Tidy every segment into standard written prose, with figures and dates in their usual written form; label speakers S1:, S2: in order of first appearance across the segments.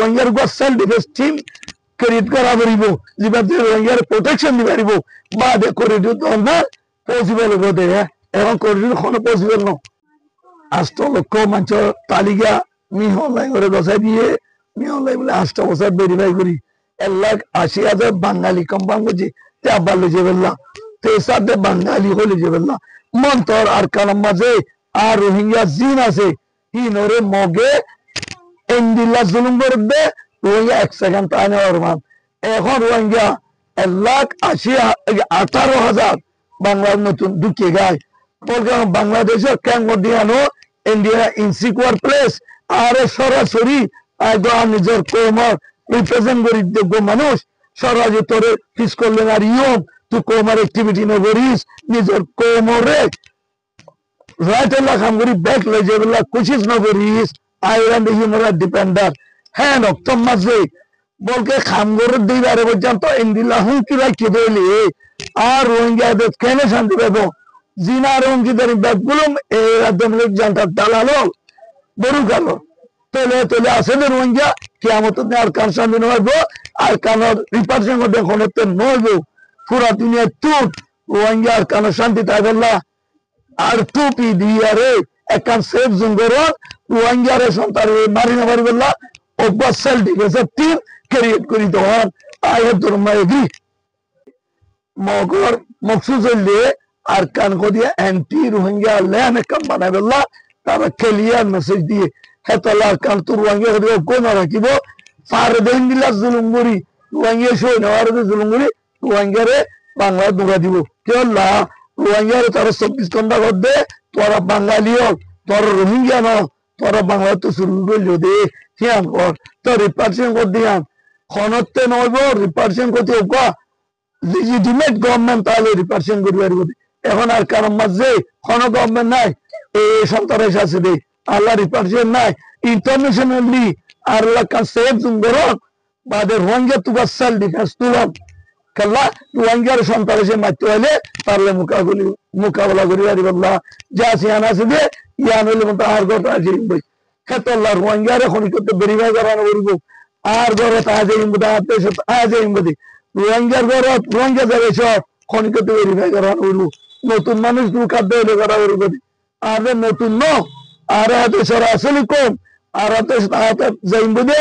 S1: রোহিঙ্গার self defence team create করা পারিব যেভাবে রোহিঙ্গার প্রোটেকশন দিতে পারিব বা করিডোর ধরনের পসিবল হবো দে এখন করিডোর কোনো পসিবল ন 8 লক্ষ মানুষ তালিকা মিহলাই করে গছাই দিয়ে মিহলাই বলে 8 বছর ভেরিফাই করি 1,80,000 বাঙালি কম্পাউন্ড করছি তে আব্বার লিজে বললাম তো এর সাথে বাঙালি হলে যে বললাম মন্তর আর কালাম মাঝে আর রোহিঙ্গা জিন আছে হিনরে মগে এন্ডিল্লা জুলুম করবে রোহিঙ্গা 1 সেকেন্ড তাই নেওয়ার মান এখন রোহিঙ্গা 1,18,000 বাংলার নতুন ঢুকে গায় বলকে বাংলাদেশের ক্যাঙ্গডিয়ানো ইন্ডিয়া ইনসিকিউর প্লেস আর সরাসরি নিজের কোমর রিপ্রেজেন্ট করি যোগ্য মানুষ সরাসরি তোরে ফিস করলেন আর ইয়ম তুই কোমর অ্যাক্টিভিটি নগরিস নিজের কোমরে রাইট এলা কাম করি ব্যাক লই যেগুলা কোশিশ নগরিস আইল্যান্ড হিউম্যান ডিপেন্ডার হ্যাঁ নক্তম মাঝে বলকে খাম করে দিবারে পর্যন্ত ইন্দিলা হুঁকি রাখি দইলি আর রোহিঙ্গাদের কেন শান্তি পাবো জিনার অঙ্কিতারি ব্যাগগুলো এই রাজ্যমূলক জানতার দালালো বরু গেল তোলে তোলে আসে যে রোহিঙ্গা কেমন আর কার শান্তি নয় আর কানোর রিপার্সেন্ট করতে খনতে নইব পুরা দুনিয়া টুট রোহিঙ্গা আর কানোর শান্তি তাই বললা আর টুপি দিয়ে রে একখান সেফ জোন করো রোহিঙ্গা রে সন্তান মারি না মারি বললা অব্বাস সেল ডিফেন্সের টিম ক্রিয়েট করি তখন আয়ের ধর্মা এগ্রি মগর মকসুদ হইলে আর কান কদিয়া অ্যান্টি রোহিঙ্গা ল্যান কাম বানাই বললা তারা ক্লিয়ার মেসেজ দিয়ে হেতলা কান তো রোহিঙ্গা কদিয়া কোন রাখিব ফার দেন দিলা জুলুমগুড়ি রোহিঙ্গা সই নেওয়ার জুলুমগুড়ি রোহিঙ্গারে বাংলা দৌড়া দিব কেলা রোহিঙ্গারে তারা 24 ঘন্টা কর দে তোরা বাঙালি হোক তোরা রোহিঙ্গা ন তোরা বাংলা তো শুরু করলো দে হিয়ান কর তো রিপার্সেন্ট কর দিয়ান খনতে নইব রিপার্সেন্ট করতে হোক লিজিটিমেট গভর্নমেন্ট তাহলে রিপার্সেন্ট করবে এখন আর কারণ মাঝে কোনো গভর্নমেন্ট নাই এই সন্ত্রাস আছে দে আল্লাহ রিপার্সেন্ট নাই ইন্টারন্যাশনালি আর কান সেফ জুঙ্গরন বাদে রোহিঙ্গা তুবা সেল ডিফেন্স তুলন কাল্লা রোহিঙ্গার সন্ত্রাসে মারতে হলে পারলে মোকাবেলা করি পারি বললা যা সিয়ান আছে দে ইয়ান হইলে মতো আর গত আছে খেতল্লা রোহিঙ্গারে খনি করতে ভেরিফাই করানো করব আর গরে তা যাইম বদা দেশ তা যাইম বদি রোহিঙ্গার গরে রোহিঙ্গা যাবে সব খনি করতে ভেরিফাই করানো করব নতুন মানুষ খাদ্য হলে করা করব আর নতুন ন আর হাতে সরা আসলে কম আর হাতে যাইম বদে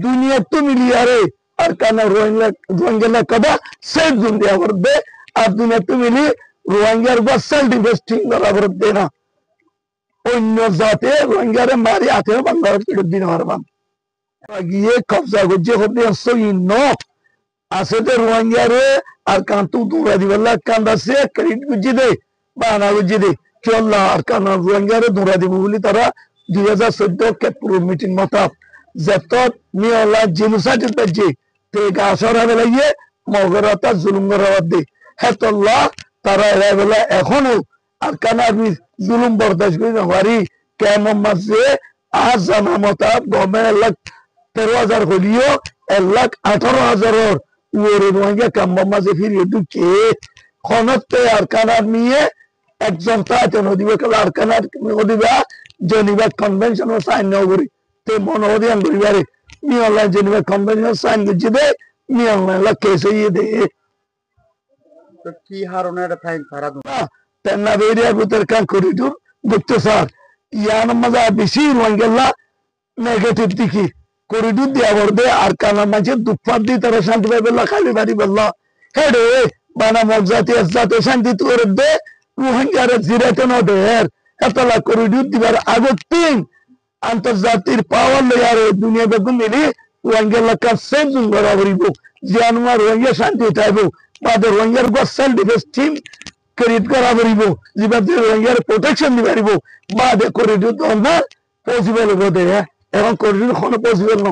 S1: দুনিয়া তো মিলিয়ারে আর কানা রোহিঙ্গা কদা সেফ জোন দেওয়া করবে আর দুনিয়া তো মিলি রোহিঙ্গার বা সেলফ ডিফেন্স ঠিক করা করবে না অন্য জাতে রোহিঙ্গারে মারি আতে বাংলার ফেরত দিন পারবাম গিয়ে কবজা করছে করতে আসছি ন আছে তো রোহিঙ্গারে আর কান্তু দৌড়া দিবেলা কান্দাছে ক্রেডিট গুজি দে বানা গুজি দে চল্লা আর কানা রোহিঙ্গারে দৌড়া দিব বলি তারা 2014 কেপুর মিটিং মতাব যত নিয়লা জেনোসাইড পেছে তে গাছরা বেলাইয়ে মগরাতা জুলুম করা দে হেতল্লা তারা এবেলা এখনো আর কানা জুলুম বরদাস্ত করি না পারি কেমন মাসে আজ জানা মতাব গভর্নমেন্ট 13,000 হলিও 1,18,000 ওরে রোহিঙ্গা কাম্বা মাঝে ফিরিয়ে ঢুকে খনতে আর কানার নিয়ে একজন তাতে নদীবে কাল আর কানার নদীবা জেনিভা কনভেনশন সাইন ন করি তে মনোদিয়ান করিবারে মি অনলাইন জেনিভা কনভেনশন সাইন করছি দে মি অনলাইন লা কেসে দে
S2: তো কি হারনের ফাইন ফারা দুনা
S1: তেনা বেরিয়া ভিতর কান করিডোর দেখতে স্যার ইয়ান মজা বেশি রোহিঙ্গা নেগেটিভ দিকে করিডোর দিয়া বর্দে আর কানা মাঝে দুফাত দি তারা শান্তি পাইবেলা খালি বাড়ি বললা হেডে বানা মগজাতি জাতে শান্তি তোর দে রোহিঙ্গারে জিরাতে ন দে এতলা করিডোর দিবার আগত তিন আন্তর্জাতিক পাওয়ার লেয়ার দুনিয়া বেগুন মিলি রোহিঙ্গা লাকা সেফ জোন করা করিব জিয়ানুয়া রোহিঙ্গা শান্তি চাইব বাদে রোহিঙ্গার সেলফ ডিফেন্স টিম ক্রিয়েট করা করিব যেভাবে রোহিঙ্গার প্রোটেকশন দিতে পারিব বাদে করিডোর ধরনের পসিবল হবো দে এখন করিডোর কোনো পসিবল ন